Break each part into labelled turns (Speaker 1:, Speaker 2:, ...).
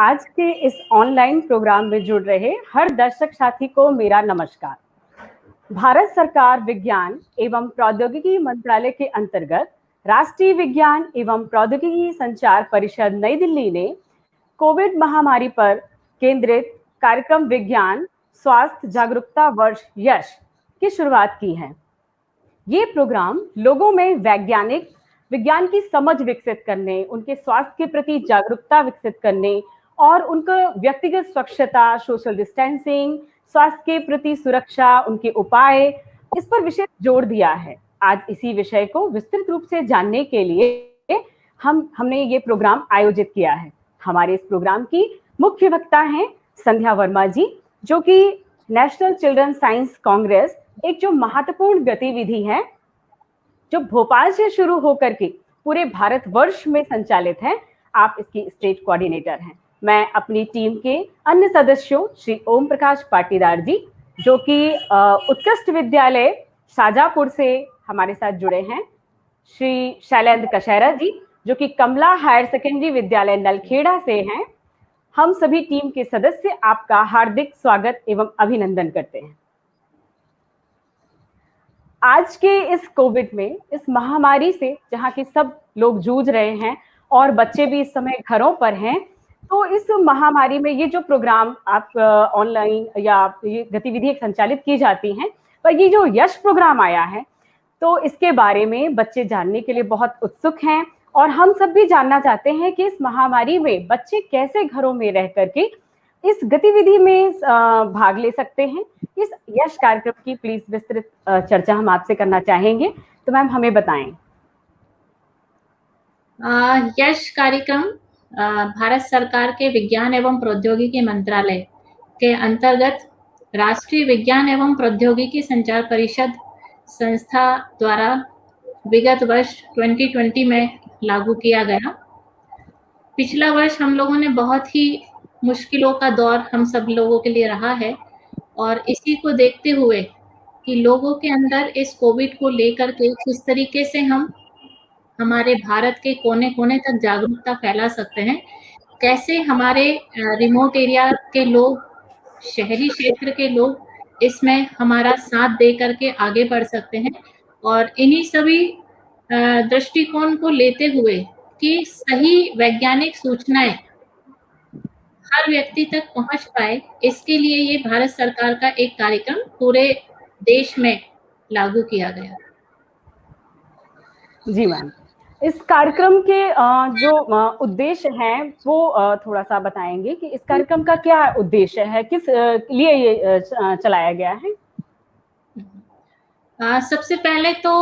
Speaker 1: आज के इस ऑनलाइन प्रोग्राम में जुड़ रहे हर दर्शक साथी को मेरा नमस्कार। भारत सरकार विज्ञान एवं प्रौद्योगिकी मंत्रालय के अंतर्गत राष्ट्रीय विज्ञान एवं प्रौद्योगिकी संचार परिषद नई दिल्ली ने कोविड महामारी पर केंद्रित कार्यक्रम विज्ञान स्वास्थ्य जागरूकता वर्ष यश की शुरुआत की है। ये प्रोग्राम लोगों में विज्ञान की समझ विकसित करने, उनके स्वास्थ्य के प्रति जागरूकता विकसित करने और उनका व्यक्तिगत स्वच्छता, सोशल डिस्टेंसिंग, स्वास्थ्य के प्रति सुरक्षा, उनके उपाय, इस पर विशेष जोर दिया है। आज इसी विषय को विस्तृत रूप से जानने के लिए हमने ये प्रोग्राम आयोजित किया है। हमारे इस प्रोग्राम की मुख्य वक्ता हैं संध्या वर्मा जी, जो कि नेशनल चिल्ड्रन साइंस कांग्रेस एक जो महत्वपूर्ण गतिविधि है जो भोपाल से शुरू होकर के पूरे भारतवर्ष में संचालित है। आप इसकी स्टेट कोऑर्डिनेटर हैं। मैं अपनी टीम के अन्य सदस्यों श्री ओम प्रकाश पाटीदार जी, जो कि उत्कृष्ट विद्यालय शाजापुर से हमारे साथ जुड़े हैं, श्री शैलेंद्र कशहरा जी, जो कि कमला हायर सेकेंडरी विद्यालय नलखेड़ा से हैं, हम सभी टीम के सदस्य आपका हार्दिक स्वागत एवं अभिनंदन करते हैं। आज के इस कोविड में, इस महामारी से जहाँ के सब लोग जूझ रहे हैं और बच्चे भी इस समय घरों पर हैं, तो इस महामारी में ये जो प्रोग्राम आप ऑनलाइन या ये गतिविधि संचालित की जाती हैं, पर ये जो यश प्रोग्राम आया है, तो इसके बारे में बच्चे जानने के लिए बहुत उत्सुक हैं और हम सब भी जानना चाहते हैं कि इस महामारी में बच्चे कैसे घरों में रह करके इस गतिविधि में भाग ले सकते हैं। इस यश कार्यक्रम की प्लीज विस्तृत चर्चा हम आपसे करना चाहेंगे, तो मैम हमें बताएं।
Speaker 2: यश कार्यक्रम भारत सरकार के विज्ञान एवं प्रौद्योगिकी मंत्रालय के अंतर्गत राष्ट्रीय विज्ञान एवं प्रौद्योगिकी संचार परिषद संस्था द्वारा विगत वर्ष 2020 में लागू किया गया। पिछला वर्ष हम लोगों ने बहुत ही मुश्किलों का दौर हम सब लोगों के लिए रहा है और इसी को देखते हुए कि लोगों के अंदर इस कोविड को लेकर के किस तरीके से हम हमारे भारत के कोने कोने तक जागरूकता फैला सकते हैं, कैसे हमारे रिमोट एरिया के लोग, शहरी क्षेत्र के लोग इसमें हमारा साथ दे करके आगे बढ़ सकते हैं, और इन्हीं सभी दृष्टिकोण को लेते हुए कि सही वैज्ञानिक सूचनाएं हर व्यक्ति तक पहुंच पाए, इसके लिए ये भारत सरकार का एक कार्यक्रम पूरे देश में लागू किया गया।
Speaker 1: जी मैम, इस कार्यक्रम के जो उद्देश्य हैं वो थोड़ा सा बताएंगे कि इस कार्यक्रम का क्या उद्देश्य है, किस लिए ये चलाया गया है?
Speaker 2: सबसे पहले तो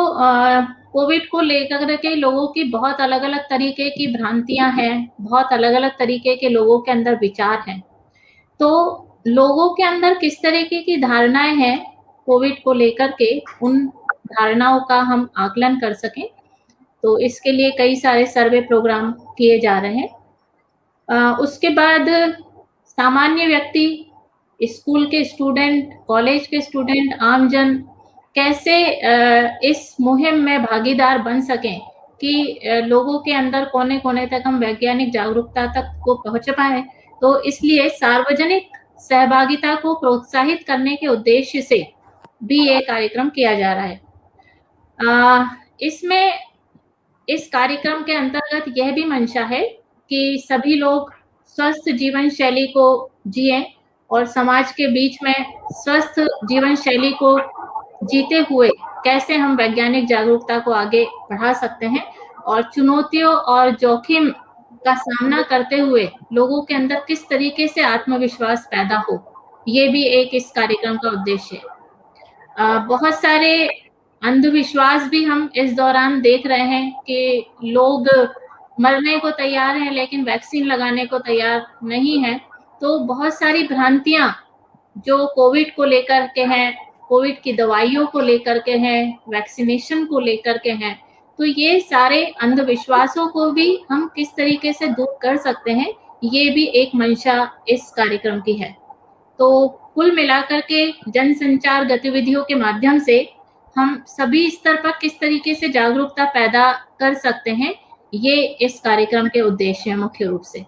Speaker 2: कोविड को लेकर के लोगों की बहुत अलग अलग तरीके की भ्रांतियां हैं, बहुत अलग अलग तरीके के लोगों के अंदर विचार हैं। तो लोगों के अंदर किस तरीके की धारणाएं हैं कोविड को लेकर के, उन धारणाओं का हम आकलन कर सकें, तो इसके लिए कई सारे सर्वे प्रोग्राम किए जा रहे हैं। उसके बाद सामान्य व्यक्ति, स्कूल के स्टूडेंट, कॉलेज के स्टूडेंट, आमजन कैसे इस मुहिम में भागीदार बन सकें कि लोगों के अंदर कोने कोने तक हम वैज्ञानिक जागरूकता तक को पहुंच पाए। तो इसलिए सार्वजनिक सहभागिता को प्रोत्साहित करने के उद्देश्य से भी ये कार्यक्रम किया जा रहा है। इसमें इस कार्यक्रम के अंतर्गत यह भी मंशा है कि सभी लोग स्वस्थ जीवन शैली को जिएं और समाज के बीच में स्वस्थ जीवन शैली को जीते हुए कैसे हम वैज्ञानिक जागरूकता को आगे बढ़ा सकते हैं और चुनौतियों और जोखिम का सामना करते हुए लोगों के अंदर किस तरीके से आत्मविश्वास पैदा हो, ये भी एक इस कार्यक्रम का उद्देश्य है। बहुत सारे अंधविश्वास भी हम इस दौरान देख रहे हैं कि लोग मरने को तैयार हैं लेकिन वैक्सीन लगाने को तैयार नहीं है। तो बहुत सारी भ्रांतियां जो कोविड को लेकर के हैं, कोविड की दवाइयों को लेकर के हैं, वैक्सीनेशन को लेकर के हैं, तो ये सारे अंधविश्वासों को भी हम किस तरीके से दूर कर सकते हैं, ये भी एक मंशा इस कार्यक्रम की है। तो कुल मिलाकर के जनसंचार गतिविधियों के माध्यम से हम सभी स्तर पर किस तरीके से जागरूकता पैदा कर सकते हैं, ये इस कार्यक्रम के उद्देश्य है मुख्य रूप से।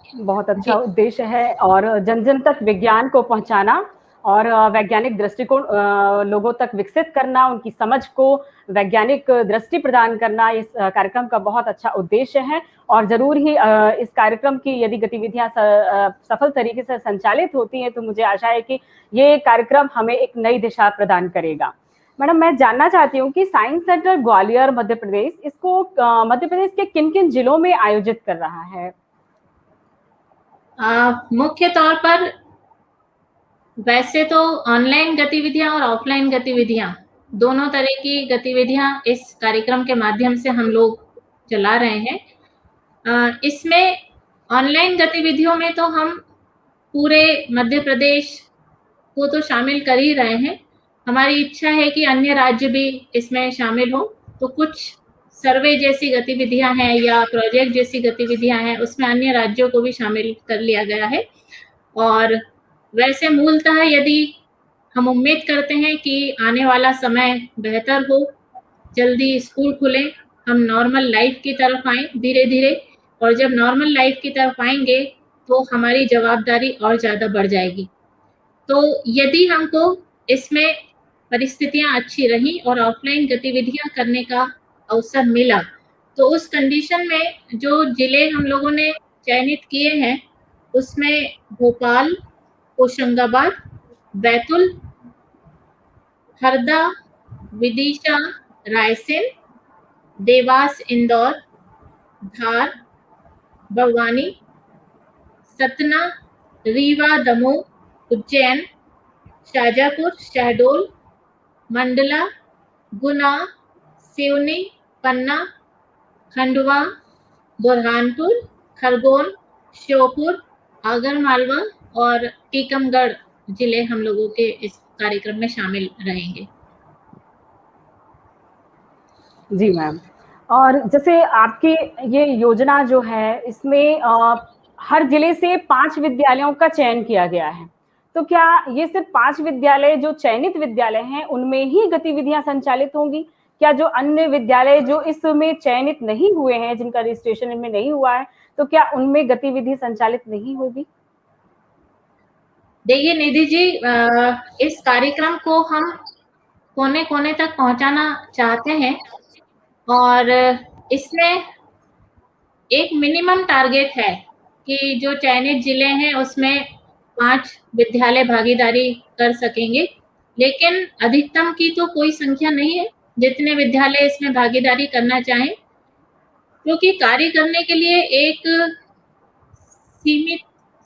Speaker 1: बहुत अच्छा
Speaker 2: जी,
Speaker 1: उद्देश्य है और जन जन तक विज्ञान को पहुंचाना और वैज्ञानिक दृष्टिकोण लोगों तक विकसित करना, उनकी समझ को वैज्ञानिक दृष्टि प्रदान करना इस कार्यक्रम का बहुत अच्छा उद्देश्य है। और जरूर ही इस कार्यक्रम की यदि गतिविधियां सफल तरीके से संचालित होती हैं तो मुझे आशा है कि ये कार्यक्रम हमें एक नई दिशा प्रदान करेगा। मैडम, मैं जानना चाहती हूँ कि साइंस सेंटर ग्वालियर मध्य प्रदेश इसको मध्य प्रदेश के किन किन जिलों में आयोजित कर रहा है?
Speaker 2: मुख्य तौर पर वैसे तो ऑनलाइन गतिविधियां और ऑफलाइन गतिविधियां दोनों तरह की गतिविधियां इस कार्यक्रम के माध्यम से हम लोग चला रहे हैं। इसमें ऑनलाइन गतिविधियों में तो हम पूरे मध्य प्रदेश को तो शामिल कर ही रहे हैं। हमारी इच्छा है कि अन्य राज्य भी इसमें शामिल हो, तो कुछ सर्वे जैसी गतिविधियां हैं या प्रोजेक्ट जैसी गतिविधियां हैं, उसमें अन्य राज्यों को भी शामिल कर लिया गया है। और वैसे मूलतः यदि हम उम्मीद करते हैं कि आने वाला समय बेहतर हो, जल्दी स्कूल खुले, हम नॉर्मल लाइफ की तरफ आएँ धीरे-धीरे, और जब नॉर्मल लाइफ की तरफ आएँगे, तो हमारी जवाबदारी और ज़्यादा बढ़ जाएगी। तो यदि हमको इसमें परिस्थितियाँ अच्छी रहीं और ऑफ़लाइन गतिविधियाँ करने का अवसर मिला, तो उस कंडीशन में जो ज़िले हम लोगों ने चयनित किए हैं, उसमें भोपाल, होशंगाबाद, बैतूल, हरदा, विदिशा, रायसेन, देवास, इंदौर, धार, बड़वानी, सतना, रीवा, दमोह, उज्जैन, शाजापुर, शहडोल, मंडला, गुना, सिवनी, पन्ना, खंडवा, बुरहानपुर, खरगोन, श्योपुर, आगरमालवा और टीकमगढ़ जिले हम लोगों के इस कार्यक्रम में शामिल रहेंगे।
Speaker 1: जी मैम। और जैसे आपकी ये योजना जो है इसमें हर जिले से 5 विद्यालयों का चयन किया गया है। तो क्या ये सिर्फ 5 विद्यालय जो चयनित विद्यालय हैं उनमें ही गतिविधियां संचालित होंगी? क्या जो अन्य विद्यालय जो इसमें चयनित नहीं हुए हैं, जिनका रजिस्ट्रेशन इनमें नहीं हुआ है, तो क्या उनमें गतिविधि संचालित नहीं होगी?
Speaker 2: देखिए निधि जी, इस कार्यक्रम को हम कोने-कोने तक पहुंचाना चाहते हैं, और इसमें एक मिनिमम टारगेट है कि जो चयनित जिले हैं उसमें 5 विद्यालय भागीदारी कर सकेंगे, लेकिन अधिकतम की तो कोई संख्या नहीं है, जितने विद्यालय इसमें भागीदारी करना चाहें, क्योंकि कार्य करने के लिए एक सीमित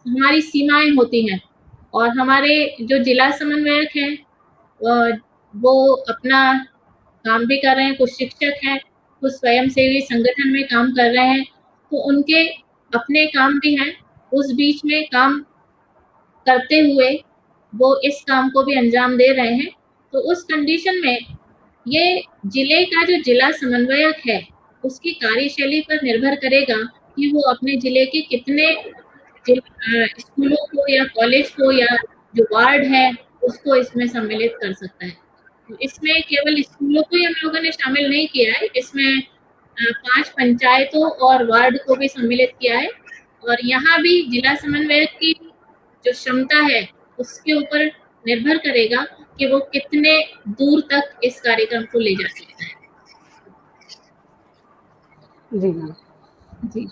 Speaker 2: हमारी सीमाएँ होती हैं, और हमारे जो जिला समन्वयक हैं वो अपना काम भी कर रहे हैं, कुछ शिक्षक हैं, कुछ स्वयंसेवी संगठन में काम कर रहे हैं, तो उनके अपने काम भी हैं। उस बीच में काम करते हुए वो इस काम को भी अंजाम दे रहे हैं। तो उस कंडीशन में ये जिले का जो जिला समन्वयक है, उसकी कार्यशैली पर निर्भर करेगा कि वो अपने जिले के कितने स्कूलों को या कॉलेज को या जो वार्ड है, उसको इसमें सम्मिलित कर सकता है। तो इसमें केवल स्कूलों को ही हम लोगों ने शामिल नहीं किया है, इसमें 5 पंचायतों और वार्ड को भी सम्मिलित किया है, और यहाँ भी जिला समन्वयक की जो क्षमता है, उसके ऊपर निर्भर करेगा कि वो कितने दूर तक इस कार्यक्रम को ले जा सकता है।
Speaker 1: जी मैम।
Speaker 2: जी।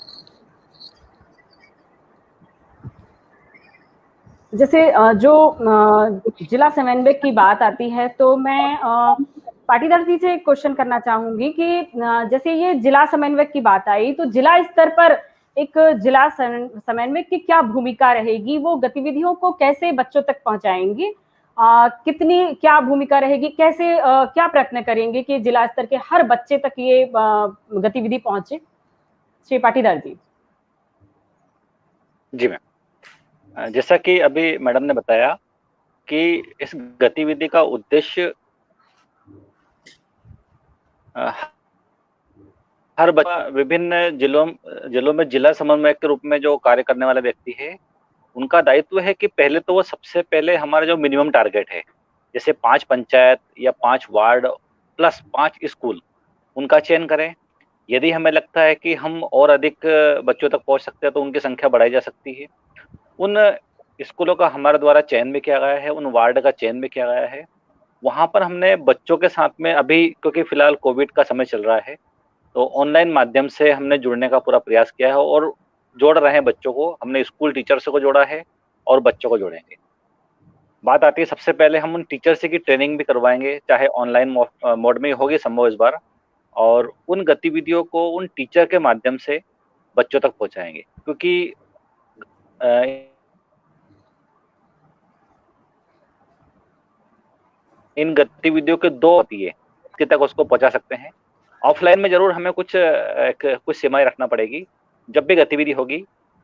Speaker 1: जैसे जो जिला समन्वयक की बात आती है तो मैं पाटीदार जी से क्वेश्चन करना चाहूंगी कि जैसे ये जिला समन्वयक की बात आई तो जिला स्तर पर एक जिला समन्वयक की क्या भूमिका रहेगी, वो गतिविधियों को कैसे बच्चों तक पहुंचाएंगे, कितनी क्या भूमिका रहेगी, कैसे क्या प्रयत्न करेंगे कि जिला स्तर के हर बच्चे तक ये गतिविधि पहुंचे? श्री पाटीदार जी।
Speaker 3: जी मैम, जैसा कि अभी मैडम ने बताया कि इस गतिविधि का उद्देश्य हर बच्चा विभिन्न जिलों में जिला समन्वयक के रूप में जो कार्य करने वाला व्यक्ति है, उनका दायित्व है कि पहले तो वो सबसे पहले हमारा जो मिनिमम टारगेट है, जैसे 5 पंचायत या 5 वार्ड प्लस 5 स्कूल, उनका चयन करें। यदि हमें लगता है कि हम और अधिक बच्चों तक पहुंच सकते हैं तो उनकी संख्या बढ़ाई जा सकती है। उन स्कूलों का हमारे द्वारा चयन भी किया गया है, उन वार्ड का चयन भी किया गया है। वहाँ पर हमने बच्चों के साथ में अभी, क्योंकि फिलहाल कोविड का समय चल रहा है, तो ऑनलाइन माध्यम से हमने जुड़ने का पूरा प्रयास किया है और जोड़ रहे हैं बच्चों को। हमने स्कूल टीचर्स को जोड़ा है और बच्चों को जोड़ेंगे। बात आती है, सबसे पहले हम उन टीचर्स की ट्रेनिंग भी करवाएंगे, चाहे ऑनलाइन मोड में होगी संभव इस बार, और उन गतिविधियों को उन टीचर के माध्यम से बच्चों तक पहुंचाएंगे। क्योंकि अ, इन गतिविधियों के दो होती है कि तक उसको पहुंचा सकते हैं। ऑफलाइन में जरूर हमें कुछ सीमाएं रखना पड़ेगी। जब भी गतिविधि होगी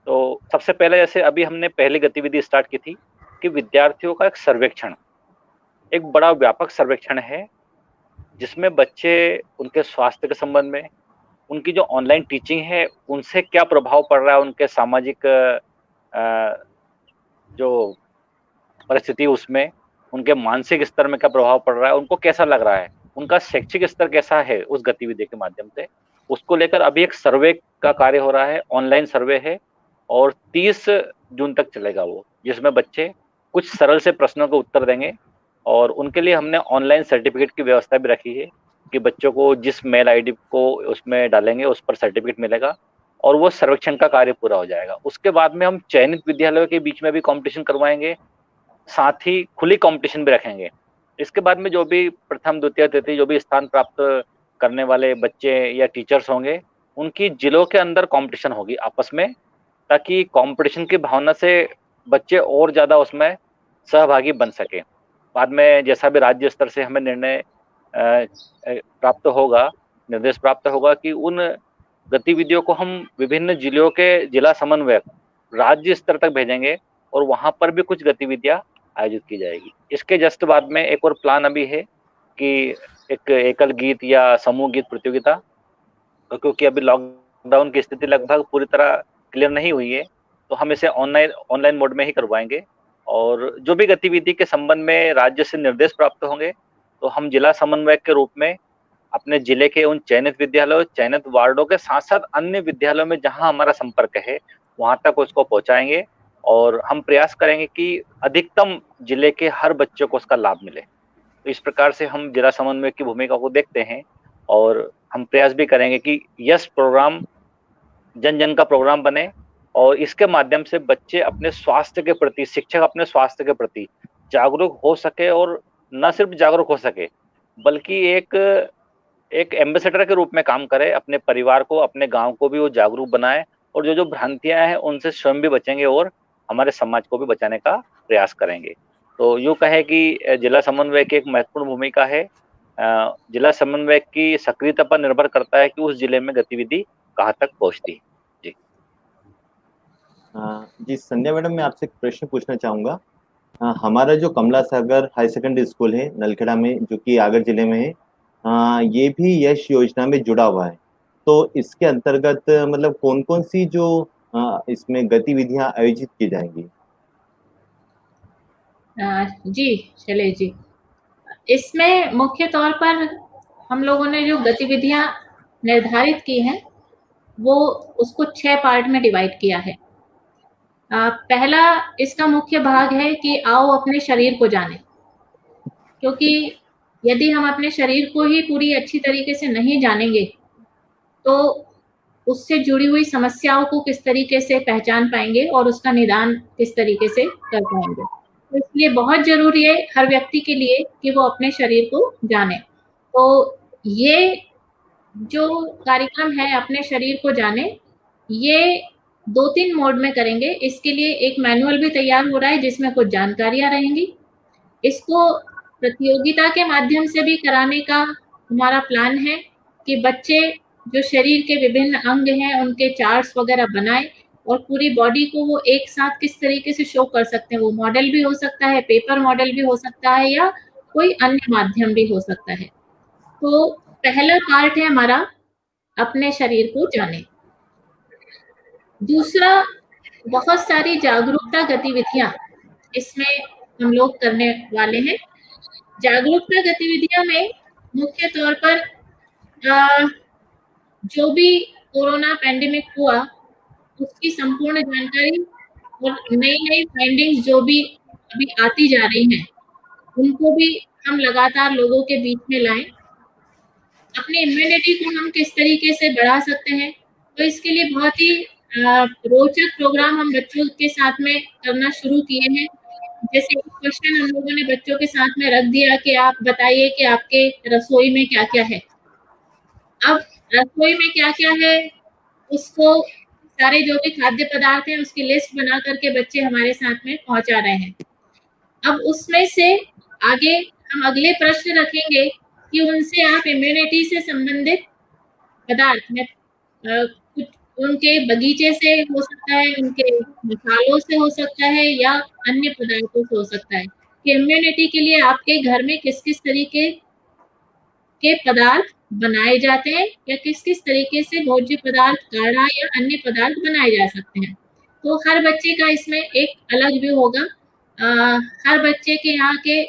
Speaker 3: तो सबसे पहले, जैसे अभी हमने पहली गतिविधि स्टार्ट की थी कि विद्यार्थियों का एक सर्वेक्षण, एक बड़ा व्यापक सर्वेक्षण है जिसमें बच्चे, उनके स्वास्थ्य के संबंध में, उनकी जो ऑनलाइन टीचिंग है उनसे क्या प्रभाव पड़ रहा है, उनके सामाजिक जो परिस्थिति उसमें, उनके मानसिक स्तर में क्या प्रभाव पड़ रहा है, उनको कैसा लग रहा है, उनका शैक्षिक स्तर कैसा है उस गतिविधि के माध्यम से, उसको लेकर अभी एक सर्वे का कार्य हो रहा है। ऑनलाइन सर्वे है और 30 जून तक चलेगा वो, जिसमें बच्चे कुछ सरल से प्रश्नों के उत्तर देंगे और उनके लिए हमने ऑनलाइन सर्टिफिकेट की व्यवस्था भी रखी है कि बच्चों को जिस मेल आईडी को उसमें डालेंगे उस पर सर्टिफिकेट मिलेगा और वो सर्वेक्षण का कार्य पूरा हो जाएगा। उसके बाद में हम चयनित विद्यालयों के बीच में भी कंपटीशन करवाएंगे, साथ ही खुली कंपटीशन भी रखेंगे। इसके बाद में जो भी प्रथम, द्वितीय, तृतीय जो भी स्थान प्राप्त करने वाले बच्चे या टीचर्स होंगे, उनकी जिलों के अंदर कंपटीशन होगी आपस में, ताकि कंपटीशन की भावना से बच्चे और ज़्यादा उसमें सहभागी बन सके। बाद में जैसा भी राज्य स्तर से हमें निर्णय प्राप्त होगा, निर्देश प्राप्त होगा कि उन गतिविधियों को हम विभिन्न जिलों के जिला समन्वयक राज्य स्तर तक भेजेंगे और वहाँ पर भी कुछ गतिविधियाँ आयोजित की जाएगी। इसके जस्ट बाद में एक और प्लान अभी है कि एक एकल गीत या समूह गीत प्रतियोगिता, क्योंकि अभी लॉकडाउन की स्थिति लगभग पूरी तरह क्लियर नहीं हुई है, तो हम इसे ऑनलाइन मोड में ही करवाएंगे। और जो भी गतिविधि के संबंध में राज्य से निर्देश प्राप्त होंगे तो हम जिला समन्वयक के रूप में अपने जिले के उन चयनित विद्यालयों, चयनित वार्डों के साथ साथ अन्य विद्यालयों में जहां हमारा संपर्क है वहां तक उसको पहुंचाएंगे और हम प्रयास करेंगे कि अधिकतम जिले के हर बच्चे को उसका लाभ मिले। तो इस प्रकार से हम जिला समन्वयक की भूमिका को देखते हैं और हम प्रयास भी करेंगे कि यस प्रोग्राम जन जन का प्रोग्राम बने और इसके माध्यम से बच्चे अपने स्वास्थ्य के प्रति, शिक्षक अपने स्वास्थ्य के प्रति जागरूक हो सके और न सिर्फ जागरूक हो सके बल्कि एक एम्बेसडर के रूप में काम करे, अपने परिवार को, अपने गांव को भी वो जागरूक बनाए और जो जो भ्रांतियां हैं उनसे स्वयं भी बचेंगे और हमारे समाज को भी बचाने का प्रयास करेंगे। तो यूँ कहे कि जिला समन्वयक की एक महत्वपूर्ण भूमिका है। जिला समन्वयक की सक्रियता पर निर्भर करता है कि उस जिले में गतिविधि कहाँ तक पहुँचती है। जी
Speaker 4: जी संध्या मैडम, मैं आपसे एक प्रश्न पूछना चाहूँगा। हमारा जो कमला सागर हाई सेकेंडरी स्कूल है नलखेड़ा में, जो कि आगर जिले में है, ये भी यश योजना में जुड़ा हुआ है। तो इसके अंतर्गत मतलब कौन-कौन सी जो इसमें गतिविधियाँ आयोजित की जाएँगी?
Speaker 2: जी, शैलेश जी। इसमें मुख्य तौर पर हम लोगों ने जो गतिविधियाँ निर्धारित की हैं, वो उसको 6 पार्ट में डिवाइड किया है। पहला इसका मुख्य भाग है कि आओ अपने शरीर को जानें। क्योंकि यदि हम अपने शरीर को ही पूरी अच्छी तरीके से नहीं जानेंगे, तो उससे जुड़ी हुई समस्याओं को किस तरीके से पहचान पाएँगे और उसका निदान किस तरीके से कर पाएँगे। तो इसलिए बहुत ज़रूरी है हर व्यक्ति के लिए कि वो अपने शरीर को जाने। तो ये जो कार्यक्रम है अपने शरीर को जाने, ये 2-3 मोड में करेंगे। इसके लिए एक मैनुअल भी तैयार हो रहा है जिसमें कुछ जानकारियाँ रहेंगी। इसको प्रतियोगिता के माध्यम से भी कराने का हमारा प्लान है कि बच्चे जो शरीर के विभिन्न अंग हैं, उनके चार्ट्स वगैरह बनाएँ और पूरी बॉडी को वो एक साथ किस तरीके से शो कर सकते हैं। वो मॉडल भी हो सकता है, पेपर मॉडल भी हो सकता है या कोई अन्य माध्यम भी हो सकता है। तो पहला पार्ट है हमारा अपने शरीर को जानें। दूसरा, बहुत सारी जागरूकता गतिविधियाँ इसमें हम लोग करने वाले हैं। जागरूकता गतिविधियों में मुख्य तौर पर जो भी कोरोना पैंडेमिक हुआ उसकी संपूर्ण जानकारी और नई-नई फाइंडिंग्स जो भी अभी आती जा रही हैं, उनको भी हम लगातार लोगों के बीच में लाएँ। अपनी इम्यूनिटी को हम किस तरीके से बढ़ा सकते हैं, तो इसके लिए बहुत ही रोचक प्रोग्राम हम बच्चों के साथ में करना शुरू किए हैं। जैसे एक क्वेश्चन हम लोगों ने बच्चों के साथ में रख दिया कि आप बताइए कि आपके रसोई में क्या-क्या है? अब रसोई में क्या-क्या है, उसको सारे जो भी खाद्य पदार्थ हैं, उसकी लिस्ट बना कर के बच्चे हमारे साथ में पहुँचा रहे हैं। अब उसमें से आगे हम अगले प्रश्न रखेंगे कि उनसे आप इम्यूनिटी से संबंधित पदार्थ में कुछ उनके बगीचे से हो सकता है, उनके मसालों से हो सकता है या अन्य पदार्थों से हो सकता है कि इम्यूनिटी के लिए आपके घर में किस-किस तरीके के पदार्थ बनाए जाते हैं या किस-किस तरीके से भोज्य पदार्थ, काढ़ा या अन्य पदार्थ बनाए जा सकते हैं। तो हर बच्चे का इसमें एक अलग व्यू होगा। हर बच्चे के यहाँ के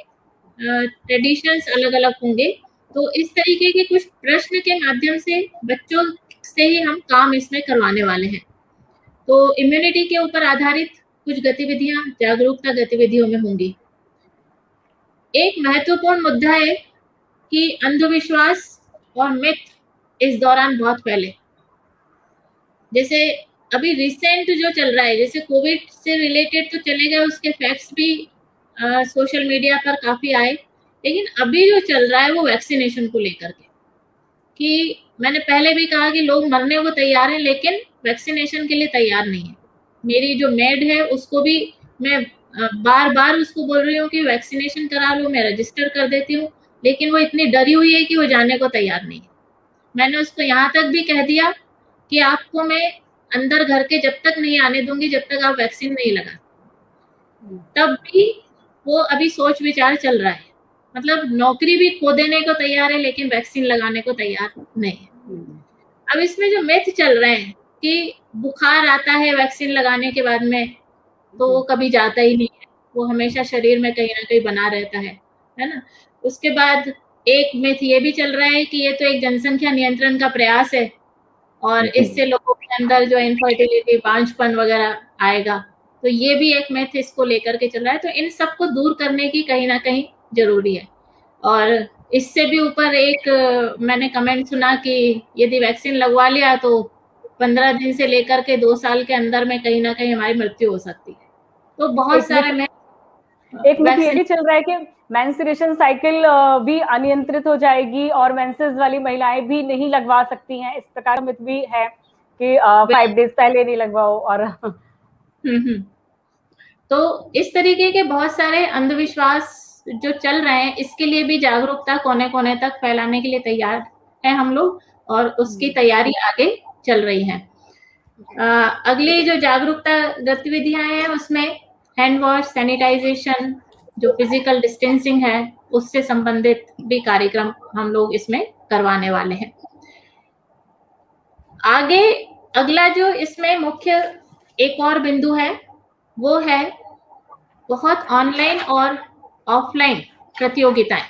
Speaker 2: ट्रेडिशंस अलग-अलग होंगे। तो इस तरीके के कुछ प्रश्न के माध्यम से बच्चों से ही हम काम इसमें करवाने वाले हैं। तो इम्यूनिटी के ऊपर आधारित कुछ गतिविधियाँ जागरूकता गतिविधियों में होंगी। एक महत्वपूर्ण मुद्दा है कि अंधविश्वास और मिथ इस दौरान बहुत फैले। जैसे अभी रिसेंट जो चल रहा है, जैसे कोविड से रिलेटेड तो चलेगा, उसके फैक्ट्स भी सोशल मीडिया पर काफ़ी आए। लेकिन अभी जो चल रहा है वो वैक्सीनेशन को लेकर के, कि मैंने पहले भी कहा कि लोग मरने को तैयार हैं लेकिन वैक्सीनेशन के लिए तैयार नहीं है। मेरी जो मेड है उसको भी मैं बार-बार उसको बोल रही हूँ कि वैक्सीनेशन करा लो, मैं रजिस्टर कर देती हूँ, लेकिन वो इतनी डरी हुई है कि वो जाने को तैयार नहीं है। मैंने उसको यहाँ तक भी कह दिया कि आपको मैं अंदर घर के जब तक नहीं आने दूँगी जब तक आप वैक्सीन नहीं लगा। तब भी वो अभी सोच विचार चल रहा है। मतलब नौकरी भी खो देने को तैयार है लेकिन वैक्सीन लगाने को तैयार नहीं है। अब इसमें जो मिथ चल रहे हैं कि बुखार आता है वैक्सीन लगाने के बाद में, तो वो कभी जाता ही नहीं है, वो हमेशा शरीर में कहीं न कहीं बना रहता है ना? उसके बाद एक मिथ ये भी चल रहा है कि ये तो एक जनसंख्या नियंत्रण का प्रयास है और इससे लोगों के अंदर जो इनफर्टिलिटी, बांझपन वगैरह आएगा, तो ये भी एक मिथ इसको लेकर के चल रहा है। तो इन सबको दूर करने की कहीं न कहीं ज़रूरी है। और इससे भी ऊपर एक मैंने कमेंट सुना कि यदि वैक्सीन लगवा लिया तो 15 दिन से लेकर के 2 साल के अंदर में कहीं न कहीं हमारी मृत्यु हो सकती है। तो बहुत सारे मिथ
Speaker 1: एक मिथ ये भी चल रहा है कि मेंस्ट्रुएशन साइकिल भी अनियंत्रित हो जाएगी और मेंसेस वाली महिलाएं भी नहीं लगवा सकती हैं। इस प्रकार का मिथ भी है कि 5 डेज पहले नहीं लगवाओ और
Speaker 2: तो इस तरीके के बहुत सारे अंधविश्वास जो चल रहे हैं, इसके लिए भी जागरूकता कोने-कोने तक फैलाने के लिए तैयार हैं हम लोग और उसकी तैयारी आगे चल रही है। अगली जो जागरूकता गतिविधियाँ हैं उसमें हैंड वॉश, सैनिटाइजेशन, जो फिजिकल डिस्टेंसिंग है, उससे संबंधित भी कार्यक्रम हम लोग इसमें करवाने वाले हैं। आगे अगला जो इसमें मुख्य एक और बिंदु है, वो है बहुत ऑनलाइन और ऑफलाइन प्रतियोगिताएं।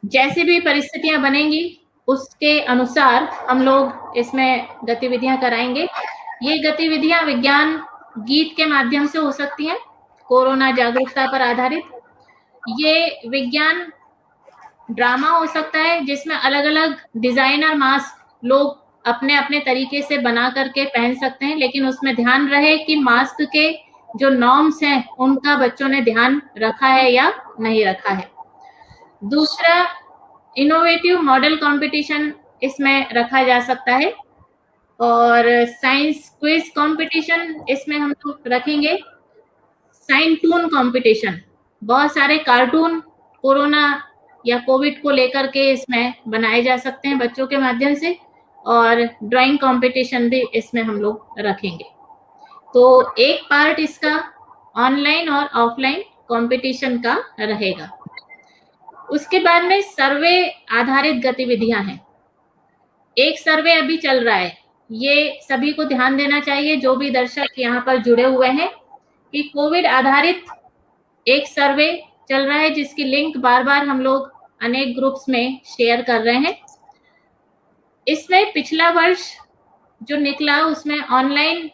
Speaker 2: जैसी भी परिस्थितियां बनेंगी उसके अनुसार हम लोग इसमें गतिविधियां कराएंगे। ये गतिविधियां विज्ञान गीत के माध्यम से हो सकती हैं, कोरोना जागरूकता पर आधारित। ये विज्ञान ड्रामा हो सकता है जिसमें अलग-अलग डिजाइनर मास्क लोग अपने-अपने तरीके से बना करके पहन सकते हैं, लेकिन उसमें ध्यान रहे कि मास्क के जो नॉर्म्स हैं उनका बच्चों ने ध्यान रखा है या नहीं रखा है। दूसरा, इनोवेटिव मॉडल कंपटीशन इसमें रखा जा सकता है और साइंस क्विज कंपटीशन इसमें हम लोग रखेंगे। साइंटून कंपटीशन, बहुत सारे कार्टून कोरोना या कोविड को लेकर के इसमें बनाए जा सकते हैं बच्चों के माध्यम से और ड्राइंग कंपटीशन भी इसमें हम लोग रखेंगे। तो एक पार्ट इसका ऑनलाइन और ऑफलाइन कंपटीशन का रहेगा। उसके बाद में सर्वे आधारित गतिविधियां हैं। एक सर्वे अभी चल रहा है, ये सभी को ध्यान देना चाहिए जो भी दर्शक यहाँ पर जुड़े हुए हैं कि कोविड आधारित एक सर्वे चल रहा है जिसकी लिंक बार-बार हम लोग अनेक ग्रुप्स में शेयर कर रहे हैं। इसमें पिछला वर्ष जो निकला उसमें ऑनलाइन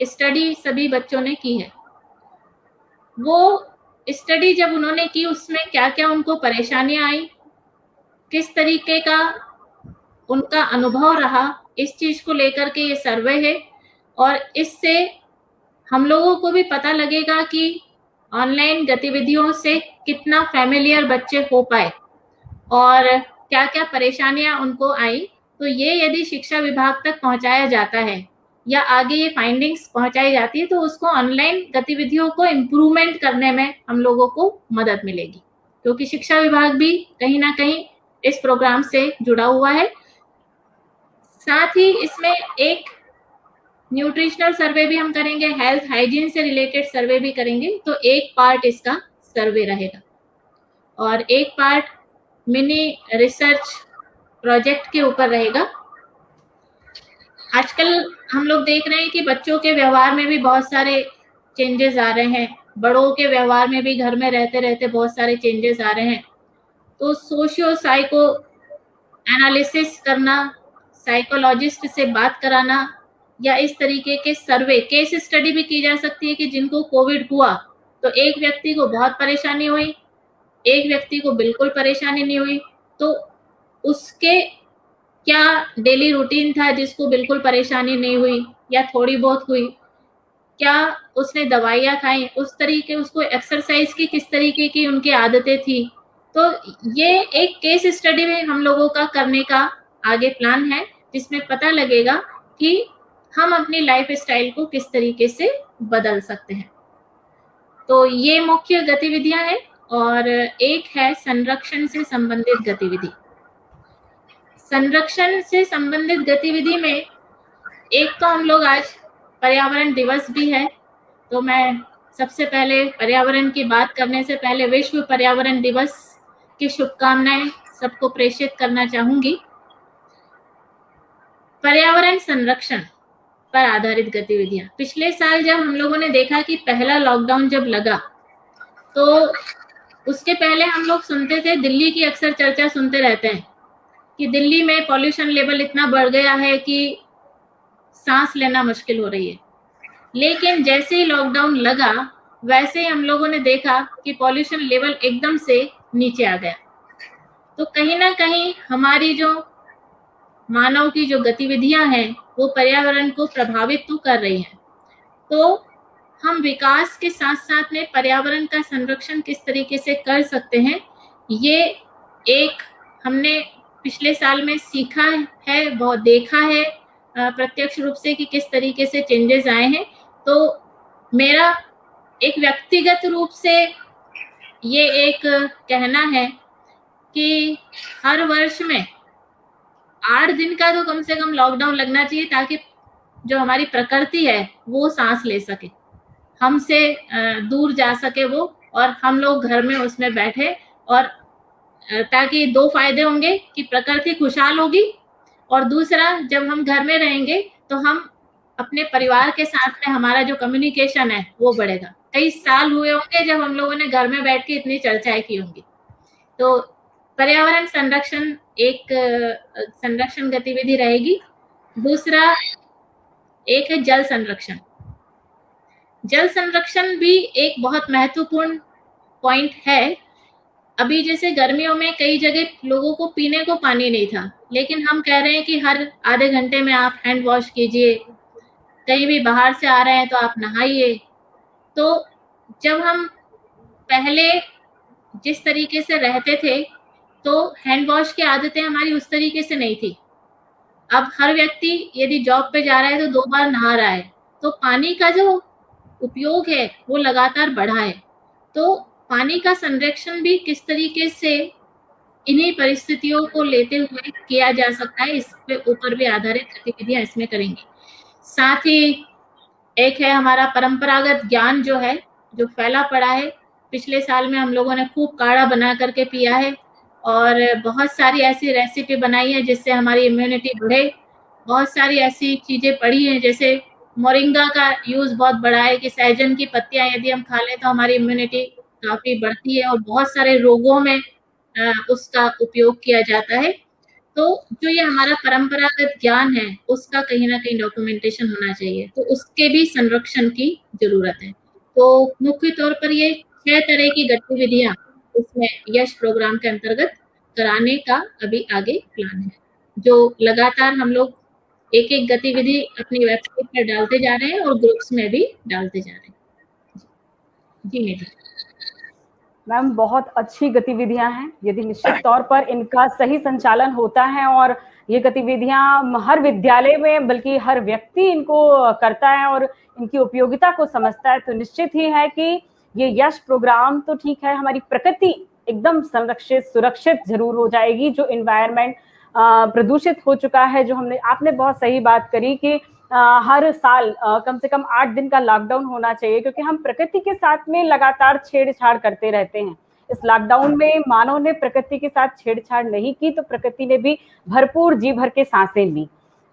Speaker 2: स्टडी सभी बच्चों ने की है। वो स्टडी जब उन्होंने की उसमें क्या क्या उनको परेशानियां आई, किस तरीके का उनका अनुभव रहा, इस चीज को लेकर के ये सर्वे है। और इससे हम लोगों को भी पता लगेगा कि ऑनलाइन गतिविधियों से कितना फैमिलियर बच्चे हो पाए और क्या क्या परेशानियां उनको आई। तो ये यदि शिक्षा विभाग तक पहुंचाया जाता है या आगे ये फाइंडिंग्स पहुंचाई जाती है तो उसको ऑनलाइन गतिविधियों को इम्प्रूवमेंट करने में हम लोगों को मदद मिलेगी, क्योंकि शिक्षा विभाग भी कहीं ना कहीं इस प्रोग्राम से जुड़ा हुआ है। साथ ही इसमें एक न्यूट्रिशनल सर्वे भी हम करेंगे, हेल्थ हाइजीन से रिलेटेड सर्वे भी करेंगे। तो एक पार्ट इसका सर्वे रहेगा और एक पार्ट मिनी रिसर्च प्रोजेक्ट के ऊपर रहेगा। आजकल हम लोग देख रहे हैं कि बच्चों के व्यवहार में भी बहुत सारे चेंजेस आ रहे हैं, बड़ों के व्यवहार में भी घर में रहते रहते बहुत सारे चेंजेस आ रहे हैं। तो सोशियो साइको एनालिसिस करना, साइकोलॉजिस्ट से बात कराना या इस तरीके के सर्वे, केस स्टडी भी की जा सकती है कि जिनको कोविड हुआ तो एक व्यक्ति को बहुत परेशानी हुई, एक व्यक्ति को बिल्कुल परेशानी नहीं हुई, तो उसके क्या डेली रूटीन था जिसको बिल्कुल परेशानी नहीं हुई या थोड़ी बहुत हुई, क्या उसने दवाइयाँ खाई, उस तरीके उसको एक्सरसाइज की किस तरीके की उनकी आदतें थी। तो ये एक केस स्टडी में हम लोगों का करने का आगे प्लान है, जिसमें पता लगेगा कि हम अपनी लाइफ स्टाइल को किस तरीके से बदल सकते हैं। तो ये मुख्य गतिविधियां हैं और एक है संरक्षण से संबंधित गतिविधि। संरक्षण से संबंधित गतिविधि में एक तो हम लोग आज पर्यावरण दिवस भी है, तो मैं सबसे पहले पर्यावरण की बात करने से पहले विश्व पर्यावरण दिवस की शुभकामनाएं सबको प्रेषित करना चाहूंगी। पर्यावरण संरक्षण पर आधारित गतिविधियां। पिछले साल जब हम लोगों ने देखा कि पहला लॉकडाउन जब लगा तो उसके पहले हम लोग सुनते थे, दिल्ली की अक्सर चर्चा सुनते रहते हैं कि दिल्ली में पॉल्यूशन लेवल इतना बढ़ गया है कि सांस लेना मुश्किल हो रही है। लेकिन जैसे ही लॉकडाउन लगा वैसे ही हम लोगों ने देखा कि पॉल्यूशन लेवल एकदम से नीचे आ गया। तो कहीं ना कहीं हमारी जो मानव की जो गतिविधियां हैं वो पर्यावरण को प्रभावित तो कर रही हैं। तो हम विकास के साथ साथ में पर्यावरण का संरक्षण किस तरीके से कर सकते हैं, ये एक हमने पिछले साल में सीखा है, बहुत देखा है प्रत्यक्ष रूप से कि किस तरीके से चेंजेस आए हैं। तो मेरा एक व्यक्तिगत रूप से ये एक कहना है कि हर वर्ष में 8 दिन का तो कम से कम लॉकडाउन लगना चाहिए, ताकि जो हमारी प्रकृति है वो सांस ले सके, हमसे दूर जा सके वो, और हम लोग घर में उसमें बैठे, और ताकि 2 फायदे होंगे कि प्रकृति खुशहाल होगी और दूसरा जब हम घर में रहेंगे तो हम अपने परिवार के साथ में हमारा जो कम्युनिकेशन है वो बढ़ेगा। कई साल हुए होंगे जब हम लोगों ने घर में बैठ के इतनी चर्चाएं की होंगी। तो पर्यावरण संरक्षण एक संरक्षण गतिविधि रहेगी। दूसरा एक है जल संरक्षण। जल संरक्षण भी एक बहुत महत्वपूर्ण पॉइंट है। अभी जैसे गर्मियों में कई जगह लोगों को पीने को पानी नहीं था, लेकिन हम कह रहे हैं कि हर आधे घंटे में आप हैंड वॉश कीजिए, कहीं भी बाहर से आ रहे हैं तो आप नहाइए। तो जब हम पहले जिस तरीके से रहते थे तो हैंड वॉश की आदतें हमारी उस तरीके से नहीं थी। अब हर व्यक्ति यदि जॉब पे जा रहा है तो 2 बार नहा रहा है, तो पानी का जो उपयोग है वो लगातार बढ़ा है। तो पानी का संरक्षण भी किस तरीके से इन्हीं परिस्थितियों को लेते हुए किया जा सकता है, इस पे ऊपर भी आधारित गतिविधियां इसमें करेंगे। साथ ही एक है हमारा परंपरागत ज्ञान जो है, जो फैला पड़ा है। पिछले साल में हम लोगों ने खूब काढ़ा बना करके पिया है और बहुत सारी ऐसी रेसिपी बनाई है जिससे हमारी इम्यूनिटी बढ़े। बहुत सारी ऐसी चीजें पढ़ी हैं, जैसे मोरिंगा का यूज बहुत बढ़ा है कि सहजन की पत्तियां यदि हम खा लें तो हमारी इम्यूनिटी काफी बढ़ती है और बहुत सारे रोगों में उसका उपयोग किया जाता है। तो जो ये हमारा परंपरागत ज्ञान है उसका कहीं ना कहीं डॉक्यूमेंटेशन होना चाहिए, तो उसके भी संरक्षण की जरूरत है। तो मुख्य तौर पर ये 6 तरह की गतिविधियां इसमें यश प्रोग्राम के अंतर्गत कराने का अभी आगे प्लान है, जो लगातार हम लोग एक एक गतिविधि अपनी वेबसाइट पर डालते जा रहे हैं और ग्रुप्स में भी डालते जा रहे हैं। जी मेरी
Speaker 1: मैम बहुत अच्छी गतिविधियां हैं, यदि निश्चित तौर पर इनका सही संचालन होता है और ये गतिविधियां हर विद्यालय में बल्कि हर व्यक्ति इनको करता है और इनकी उपयोगिता को समझता है, तो निश्चित ही है कि ये यश प्रोग्राम तो ठीक है, हमारी प्रकृति एकदम संरक्षित सुरक्षित जरूर हो जाएगी। जो इन्वायरमेंट प्रदूषित हो चुका है, जो आपने बहुत सही बात करी कि हर साल कम से कम 8 दिन का लॉकडाउन होना चाहिए, क्योंकि हम प्रकृति के साथ में लगातार छेड़छाड़ करते रहते हैं। इस लॉकडाउन में मानव ने प्रकृति के साथ छेड़छाड़ नहीं की, तो प्रकृति ने भी भरपूर जी भर के सांसें ली।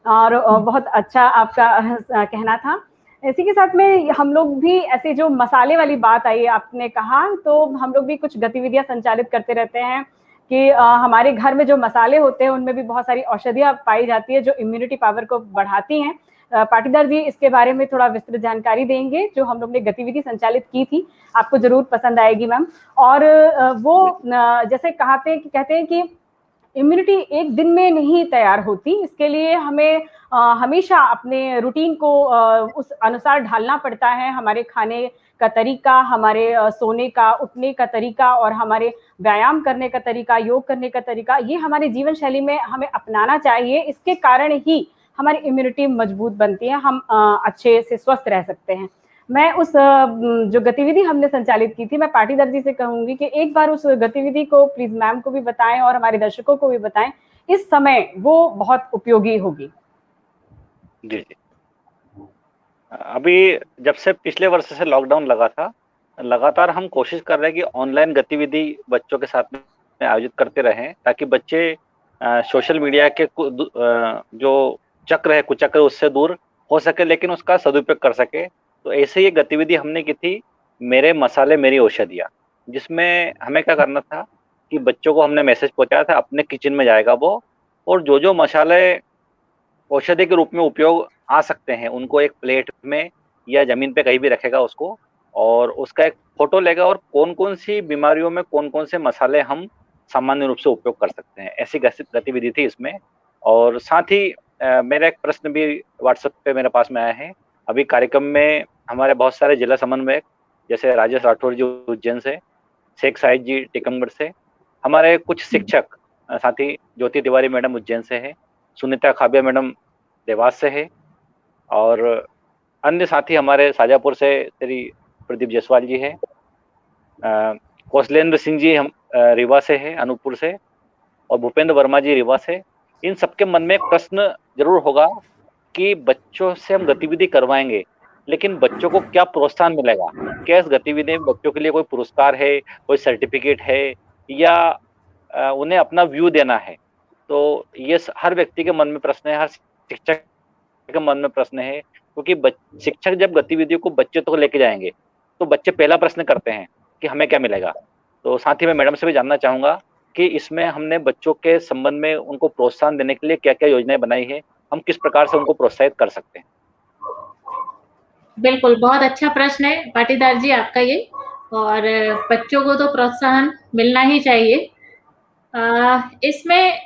Speaker 1: और बहुत अच्छा आपका कहना था। इसी के साथ में हम लोग भी ऐसे जो मसाले वाली बात आई आपने कहा, तो हम लोग भी कुछ गतिविधियां संचालित करते रहते हैं कि हमारे घर में जो मसाले होते हैं उनमें भी बहुत सारी औषधियां पाई जाती है जो इम्यूनिटी पावर को बढ़ाती हैं। पाटीदार जी इसके बारे में थोड़ा विस्तृत जानकारी देंगे, जो हम लोग ने गतिविधि संचालित की थी, आपको जरूर पसंद आएगी मैम। और वो जैसे कहते हैं कि इम्यूनिटी एक दिन में नहीं तैयार होती, इसके लिए हमें हमेशा अपने रूटीन को उस अनुसार ढालना पड़ता है। हमारे खाने का तरीका, हमारे सोने का उठने का तरीका और हमारे व्यायाम करने का तरीका, योग करने का तरीका, ये हमारे जीवन शैली में हमें अपनाना चाहिए। इसके कारण ही हमारी इम्यूनिटी मजबूत बनती है, हम अच्छे से स्वस्थ रह सकते हैं। मैं उस जो गतिविधि हमने संचालित की थी, मैं पाटीदार जी से कहूंगी कि एक बार उस गतिविधि को प्लीज मैम को भी बताएं और हमारे दर्शकों को भी बताएं, इस समय वो बहुत उपयोगी होगी।
Speaker 3: जी जी, अभी जब से पिछले वर्ष से लॉकडाउन लगा था, लगातार हम कोशिश कर रहे हैं कि ऑनलाइन गतिविधि बच्चों के साथ में आयोजित करते रहें, ताकि बच्चे सोशल मीडिया के जो चक्र है कुचक्र उससे दूर हो सके, लेकिन उसका सदुपयोग कर सके। तो ऐसे ही गतिविधि हमने की थी, मेरे मसाले मेरी औषधियाँ, जिसमें हमें क्या करना था कि बच्चों को हमने मैसेज पहुंचाया था, अपने किचन में जाएगा वो, और जो जो मसाले औषधि के रूप में उपयोग आ सकते हैं उनको एक प्लेट में या जमीन पे कहीं भी रखेगा उसको, और उसका एक फोटो लेगा और कौन कौन सी बीमारियों में कौन कौन से मसाले हम सामान्य रूप से उपयोग कर सकते हैं, ऐसी गतिविधि थी इसमें। और साथ ही मेरा एक प्रश्न भी व्हाट्सएप पे मेरे पास में आया है। अभी कार्यक्रम में हमारे बहुत सारे जिला समन्वयक, जैसे राजेश राठौर जी उज्जैन से, शेख साहिद जी टीकमगढ़ से, हमारे कुछ शिक्षक साथी, ज्योति तिवारी मैडम उज्जैन से है, सुनीता खाबिया मैडम देवास से है, और अन्य साथी हमारे शाजापुर से श्री प्रदीप जायसवाल जी है, कौशलेंद्र सिंह जी हम रीवा से है, अनूपपुर से, और भूपेंद्र वर्मा जी रीवा से। इन सबके मन में एक प्रश्न जरूर होगा कि बच्चों से हम गतिविधि करवाएंगे, लेकिन बच्चों को क्या प्रोत्साहन मिलेगा, क्या इस गतिविधि में बच्चों के लिए कोई पुरस्कार है, कोई सर्टिफिकेट है, या उन्हें अपना व्यू देना है। तो ये हर व्यक्ति के मन में प्रश्न है, हर शिक्षक के मन में प्रश्न है, क्योंकि शिक्षक जब गतिविधियों को बच्चे तक लेके जाएंगे तो बच्चे पहला प्रश्न करते हैं कि हमें क्या मिलेगा। तो साथ ही मैं मैडम से भी जानना चाहूंगा कि इसमें हमने बच्चों के संबंध में उनको प्रोत्साहन देने के लिए क्या क्या योजनाएं बनाई है, हम किस प्रकार से उनको प्रोत्साहित कर सकते हैं।
Speaker 2: बिल्कुल, बहुत अच्छा प्रश्न है पाटीदार जी आपका ये, और बच्चों को तो प्रोत्साहन मिलना ही चाहिए। इसमें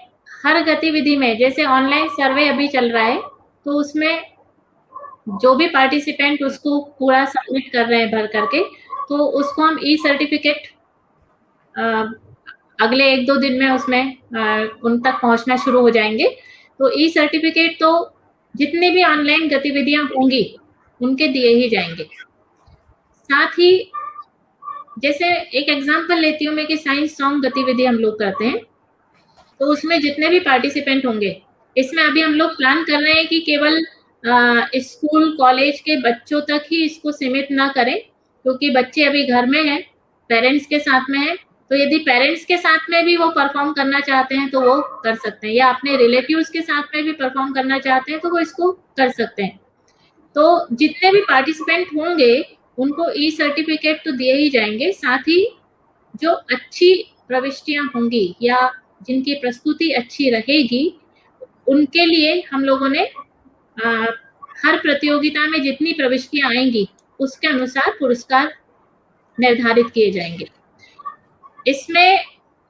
Speaker 2: हर गतिविधि में, जैसे ऑनलाइन सर्वे अभी चल रहा है, तो उसमें जो भी पार्टिसिपेंट उसको पूरा सबमिट कर रहे हैं भर करके, तो उसको हम ई सर्टिफिकेट अगले 1-2 दिन में उसमें उन तक पहुंचना शुरू हो जाएंगे। तो ई सर्टिफिकेट तो जितनी भी ऑनलाइन गतिविधियां होंगी उनके दिए ही जाएंगे। साथ ही जैसे एक एग्जांपल लेती हूँ मैं कि साइंस सॉन्ग गतिविधि हम लोग करते हैं, तो उसमें जितने भी पार्टिसिपेंट होंगे, इसमें अभी हम लोग प्लान कर रहे हैं कि केवल स्कूल कॉलेज के बच्चों तक ही इसको सीमित ना करें, क्योंकि बच्चे अभी घर में हैं, पेरेंट्स के साथ में हैं, तो यदि पेरेंट्स के साथ में भी वो परफॉर्म करना चाहते हैं तो वो कर सकते हैं, या अपने रिलेटिव्स के साथ में भी परफॉर्म करना चाहते हैं तो वो इसको कर सकते हैं। तो जितने भी पार्टिसिपेंट होंगे उनको ई सर्टिफिकेट तो दिए ही जाएंगे, साथ ही जो अच्छी प्रविष्टियां होंगी या जिनकी प्रस्तुति अच्छी रहेगी उनके लिए हम लोगों ने हर प्रतियोगिता में जितनी प्रविष्टियां आएंगी उसके अनुसार पुरस्कार निर्धारित किए जाएंगे। इसमें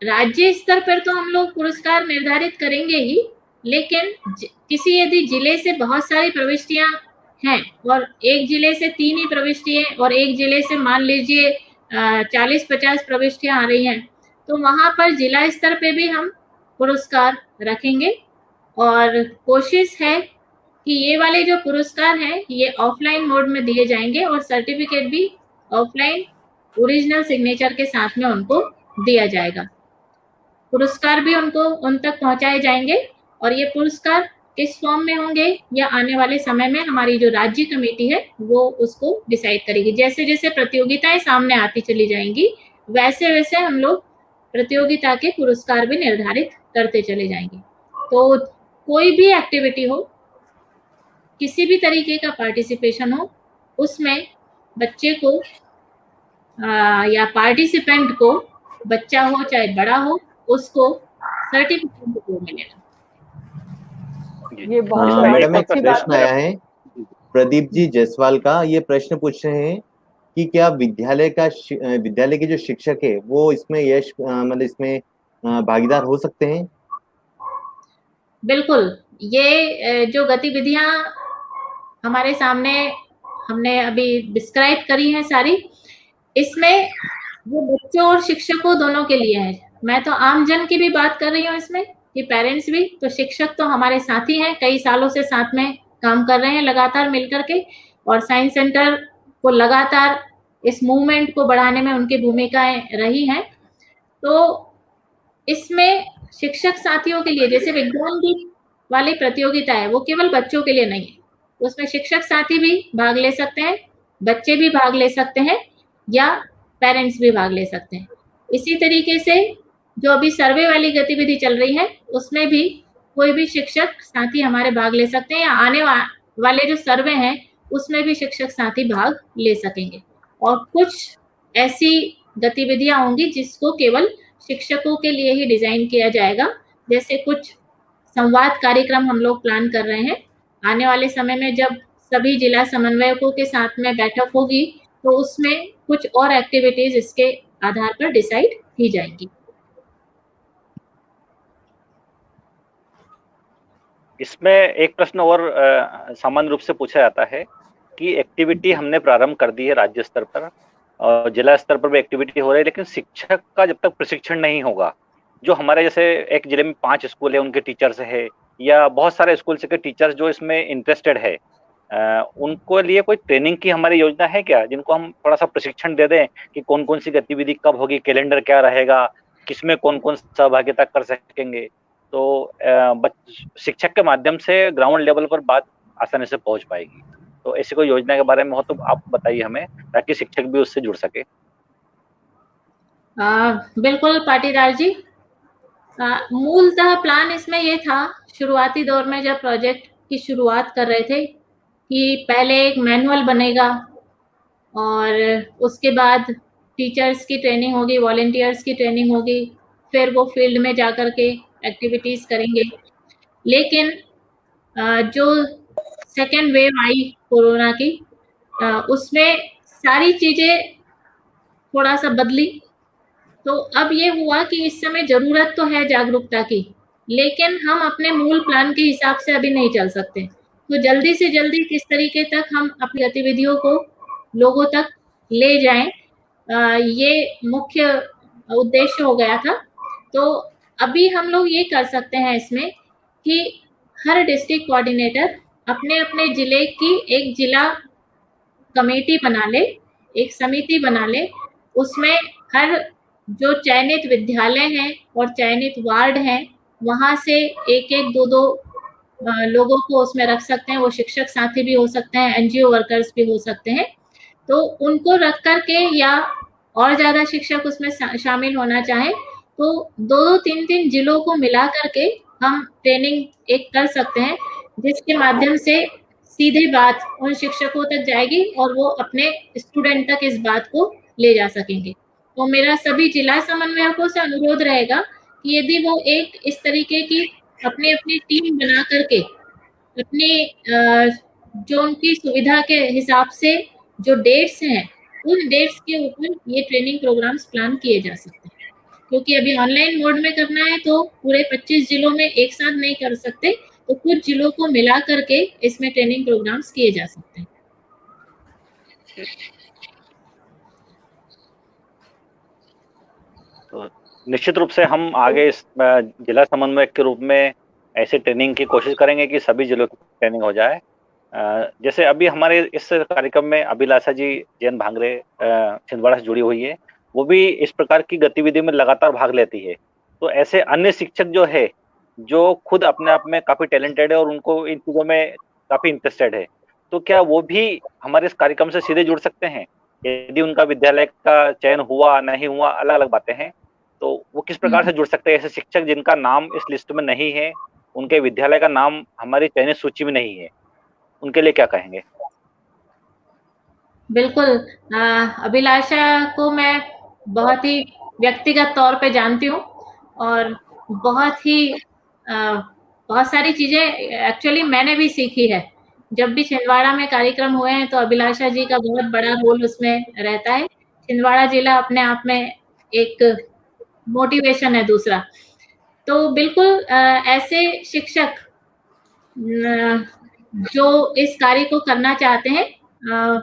Speaker 2: राज्य स्तर पर तो हम लोग पुरस्कार निर्धारित करेंगे ही, लेकिन किसी यदि जिले से बहुत सारी प्रविष्टियां हैं और एक जिले से 3 ही प्रविष्टियां और एक जिले से मान लीजिए 40-50 प्रविष्टियां आ रही हैं, तो वहां पर जिला स्तर पे भी हम पुरस्कार रखेंगे। और कोशिश है कि ये वाले जो पुरस्कार हैं ये ऑफलाइन मोड में दिए जाएंगे और सर्टिफिकेट भी ऑफलाइन ओरिजिनल सिग्नेचर के साथ में उनको दिया जाएगा। पुरस्कार भी उनको उन तक पहुंचाए जाएंगे और ये पुरस्कार किस फॉर्म में होंगे या आने वाले समय में हमारी जो राज्य कमेटी है वो उसको डिसाइड करेगी। जैसे जैसे प्रतियोगिताएं सामने आती चली जाएंगी वैसे वैसे हम लोग प्रतियोगिता के पुरस्कार भी निर्धारित करते चले जाएंगे। तो कोई भी एक्टिविटी हो, किसी भी तरीके का पार्टिसिपेशन हो, उसमें बच्चे को या पार्टिसिपेंट को, बच्चा हो चाहे बड़ा हो, उसको सर्टिफिकेट जरूर मिलेगा।
Speaker 1: ये बहुत
Speaker 4: मैडम एक
Speaker 1: अच्छी
Speaker 4: प्रश्न
Speaker 1: बात
Speaker 4: आया है प्रदीप जी जायसवाल का। ये प्रश्न पूछ रहे हैं कि क्या विद्यालय के जो शिक्षक है वो इसमें मतलब इसमें भागीदार हो सकते हैं?
Speaker 2: बिल्कुल, ये जो गतिविधियां हमारे सामने हमने अभी डिस्क्राइब करी हैं सारी, इसमें वो बच्चों और शिक्षकों दोनों के लिए है। मैं तो आम जन की भी बात कर रही हूँ इसमें, कि पेरेंट्स भी, तो शिक्षक तो हमारे साथी हैं, कई सालों से साथ में काम कर रहे हैं लगातार मिलकर के, और साइंस सेंटर को लगातार इस मूवमेंट को बढ़ाने में उनकी भूमिकाएं रही हैं। तो इसमें शिक्षक साथियों के लिए, जैसे विज्ञान की वाली प्रतियोगिता है वो केवल बच्चों के लिए नहीं है, उसमें शिक्षक साथी भी भाग ले सकते हैं, बच्चे भी भाग ले सकते हैं या पेरेंट्स भी भाग ले सकते हैं। इसी तरीके से जो अभी सर्वे वाली गतिविधि चल रही है उसमें भी कोई भी शिक्षक साथी हमारे भाग ले सकते हैं, या आने वाले जो सर्वे हैं उसमें भी शिक्षक साथी भाग ले सकेंगे। और कुछ ऐसी गतिविधियां होंगी जिसको केवल शिक्षकों के लिए ही डिजाइन किया जाएगा, जैसे कुछ संवाद कार्यक्रम हम लोग प्लान कर रहे हैं। आने वाले समय में जब सभी जिला समन्वयकों के साथ में बैठक होगी तो उसमें कुछ और एक्टिविटीज इसके आधार पर डिसाइड की जाएंगी।
Speaker 3: इसमें एक प्रश्न और सामान्य रूप से पूछा जाता है कि एक्टिविटी हमने प्रारंभ कर दी है राज्य स्तर पर और जिला स्तर पर भी एक्टिविटी हो रही है, लेकिन शिक्षक का जब तक प्रशिक्षण नहीं होगा, जो हमारे जैसे एक जिले में 5 स्कूल है उनके टीचर्स है या बहुत सारे स्कूल के टीचर्स जो इसमें इंटरेस्टेड है, उनको लिए कोई ट्रेनिंग की हमारी योजना है क्या, जिनको हम थोड़ा सा प्रशिक्षण दे दें कि कौन कौन सी गतिविधि कब होगी, कैलेंडर क्या रहेगा, किसमें कौन कौन सहभागिता कर सकेंगे, तो शिक्षक के माध्यम से ग्राउंड लेवल पर बात आसानी से पहुंच पाएगी। तो ऐसी कोई योजना के बारे में हो तो आप बताइए हमें, ताकि शिक्षक भी उससे जुड़ सके।
Speaker 2: बिल्कुल पाटीदार जी, मूलतः प्लान इसमें ये था, शुरुआती दौर में जब प्रोजेक्ट की शुरुआत कर रहे थे, कि पहले एक मैनुअल बनेगा और उसके बाद टीचर्स की ट्रेनिंग होगी, वॉलंटियर्स की ट्रेनिंग होगी, फिर वो फील्ड में जाकर के एक्टिविटीज करेंगे। लेकिन जो सेकेंड वेव आई कोरोना की, उसमें सारी चीजें थोड़ा सा बदली। तो अब ये हुआ कि इस समय जरूरत तो है जागरूकता की, लेकिन हम अपने मूल प्लान के हिसाब से अभी नहीं चल सकते। तो जल्दी से जल्दी किस तरीके तक हम अपनी गतिविधियों को लोगों तक ले जाएं, ये मुख्य उद्देश्य हो गया था। तो अभी हम लोग ये कर सकते हैं इसमें कि हर डिस्ट्रिक्ट कोऑर्डिनेटर अपने अपने जिले की एक जिला कमेटी बना ले, एक समिति बना ले, उसमें हर जो चयनित विद्यालय हैं और चयनित वार्ड हैं वहां से एक एक दो दो लोगों को उसमें रख सकते हैं। वो शिक्षक साथी भी हो सकते हैं, एनजीओ वर्कर्स भी हो सकते हैं। तो उनको रख करके, या और ज्यादा शिक्षक उसमें शामिल होना चाहें तो 2-3 जिलों को मिला करके हम ट्रेनिंग एक कर सकते हैं, जिसके माध्यम से सीधे बात उन शिक्षकों तक जाएगी और वो अपने स्टूडेंट तक इस बात को ले जा सकेंगे। तो मेरा सभी जिला समन्वयकों से अनुरोध रहेगा कि यदि वो एक इस तरीके की अपनी अपनी टीम बना करके अपने जो उनकी सुविधा के हिसाब से जो डेट्स हैं उन डेट्स के ऊपर ये ट्रेनिंग प्रोग्राम्स प्लान किए जा सकते हैं, क्योंकि अभी ऑनलाइन मोड में करना है तो पूरे 25 जिलों में एक साथ नहीं कर सकते, तो कुछ जिलों को मिला करके इसमें ट्रेनिंग प्रोग्राम्स किए जा सकते हैं।
Speaker 3: तो निश्चित रूप से हम आगे इस जिला समन्वयक के रूप में ऐसे ट्रेनिंग की कोशिश करेंगे कि सभी जिलों की ट्रेनिंग हो जाए। जैसे अभी हमारे इस कार्यक्रम में अभिलाषा जी जैन भांगरे छिंदवाड़ा से जुड़ी हुई है, वो भी इस प्रकार की गतिविधि में लगातार भाग लेती है। तो ऐसे अन्य शिक्षक जो है, जो खुद अपने आप में काफी टैलेंटेड है और उनको इन चीजों में काफी इंटरेस्टेड है, तो क्या वो भी हमारे इस कार्यक्रम से सीधे जुड़ सकते हैं? यदि उनका विद्यालय का चयन हुआ नहीं हुआ अलग अलग बातें हैं, तो वो किस प्रकार से जुड़ सकते हैं? ऐसे शिक्षक जिनका नाम इस लिस्ट में नहीं है, उनके विद्यालय का नाम हमारी चयनित सूची में नहीं है, उनके लिए क्या कहेंगे?
Speaker 2: बिल्कुल, अभिलाषा को मैं बहुत ही व्यक्तिगत तौर पे जानती हूँ और बहुत सारी चीजें एक्चुअली मैंने भी सीखी है। जब भी छिंदवाड़ा में कार्यक्रम हुए हैं तो अभिलाषा जी का बहुत बड़ा रोल उसमें रहता है। छिंदवाड़ा जिला अपने आप में एक मोटिवेशन है दूसरा। तो बिल्कुल ऐसे शिक्षक जो इस कार्य को करना चाहते हैं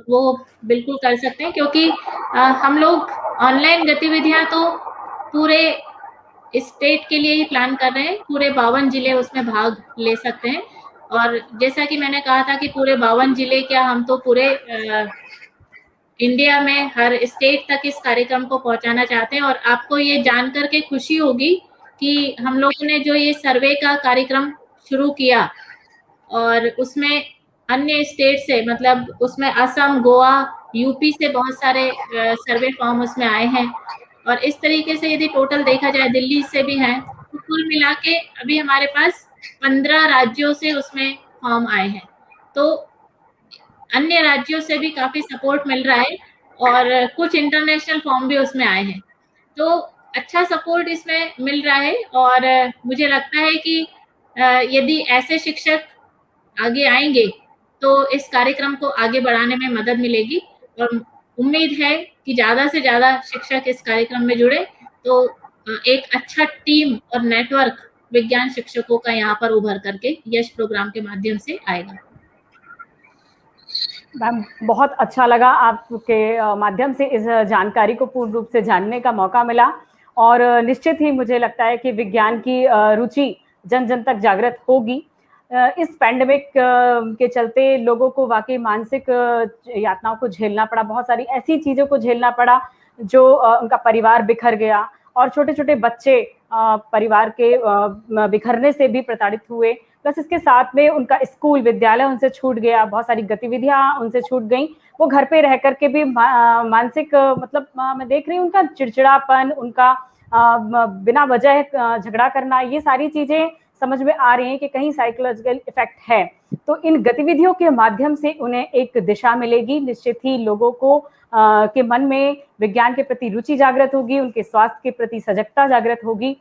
Speaker 2: वो बिल्कुल कर सकते हैं, क्योंकि हम लोग ऑनलाइन गतिविधियां तो पूरे स्टेट के लिए ही प्लान कर रहे हैं। पूरे 52 जिले उसमें भाग ले सकते हैं और जैसा कि मैंने कहा था कि पूरे 52 जिले क्या, हम तो पूरे इंडिया में हर स्टेट तक इस कार्यक्रम को पहुंचाना चाहते हैं। और आपको ये जानकर के खुशी होगी कि हम लोगों ने जो ये सर्वे का कार्यक्रम शुरू किया और उसमें अन्य स्टेट से, मतलब उसमें असम, गोवा, यूपी से बहुत सारे सर्वे फॉर्म उसमें आए हैं और इस तरीके से यदि टोटल देखा जाए दिल्ली से भी हैं, तो कुल मिला के अभी हमारे पास 15 राज्यों से उसमें फॉर्म आए हैं। तो अन्य राज्यों से भी काफी सपोर्ट मिल रहा है और कुछ इंटरनेशनल फॉर्म भी उसमें आए हैं। तो अच्छा सपोर्ट इसमें मिल रहा है और मुझे लगता है कि यदि ऐसे शिक्षक आगे आएंगे तो इस कार्यक्रम को आगे बढ़ाने में मदद मिलेगी और उम्मीद है कि ज्यादा से ज्यादा शिक्षक इस कार्यक्रम में जुड़े तो एक अच्छा टीम और नेटवर्क विज्ञान शिक्षकों का यहाँ पर उभर करके यश प्रोग्राम के माध्यम से आएगा।
Speaker 1: मैम, बहुत अच्छा लगा आपके माध्यम से इस जानकारी को पूर्ण रूप से जानने का मौका मिला और निश्चित ही मुझे लगता है कि विज्ञान की रुचि जन जन तक जागृत होगी। इस पैंडेमिक के चलते लोगों को वाकई मानसिक यातनाओं को झेलना पड़ा, बहुत सारी ऐसी चीज़ों को झेलना पड़ा जो उनका परिवार बिखर गया और छोटे छोटे बच्चे परिवार के बिखरने से भी प्रताड़ित हुए। प्लस इसके साथ में उनका स्कूल विद्यालय उनसे छूट गया, बहुत सारी गतिविधियां उनसे छूट गई। वो घर पे रह करके भी मानसिक मतलब मैं देख रही हूँ उनका चिड़चिड़ापन, उनका बिना वजह झगड़ा करना, ये सारी चीजें समझ में आ रही हैं कि कहीं साइकोलॉजिकल इफेक्ट है। तो इन गतिविधियों के माध्यम से उन्हें एक दिशा मिलेगी, निश्चित ही लोगों को के मन में विज्ञान के प्रति रुचि जागृत होगी, उनके स्वास्थ्य के प्रति सजगता जागृत होगी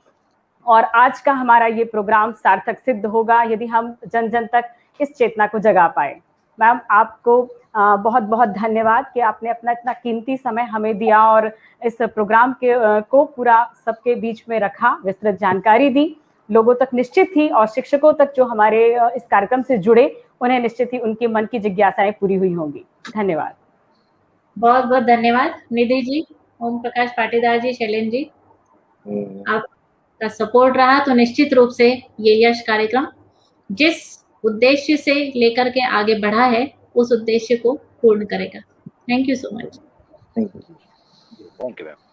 Speaker 1: और आज का हमारा ये प्रोग्राम सार्थक सिद्ध होगा यदि हम जन जन तक इस चेतना को जगा पाए। मैम, आपको बहुत बहुत धन्यवाद कि आपने अपना इतना कीमती समय हमें दिया और इस प्रोग्राम को पूरा सबके बीच में रखा, विस्तृत जानकारी दी लोगों तक निश्चित ही और शिक्षकों तक जो हमारे इस कार्यक्रम से जुड़े उन्हें निश्चित ही उनकी मन की जिज्ञासाएं पूरी हुई होंगी। धन्यवाद।
Speaker 2: बहुत बहुत धन्यवाद निधि जी, ओम प्रकाश पाटीदार जी, शैलेंद्र जी, आपका सपोर्ट रहा तो निश्चित रूप से ये यश कार्यक्रम जिस उद्देश्य से लेकर के आगे बढ़ा है उस उद्देश्य को पूर्ण करेगा। Thank you so much.
Speaker 4: Thank you.
Speaker 3: Thank you ma'am.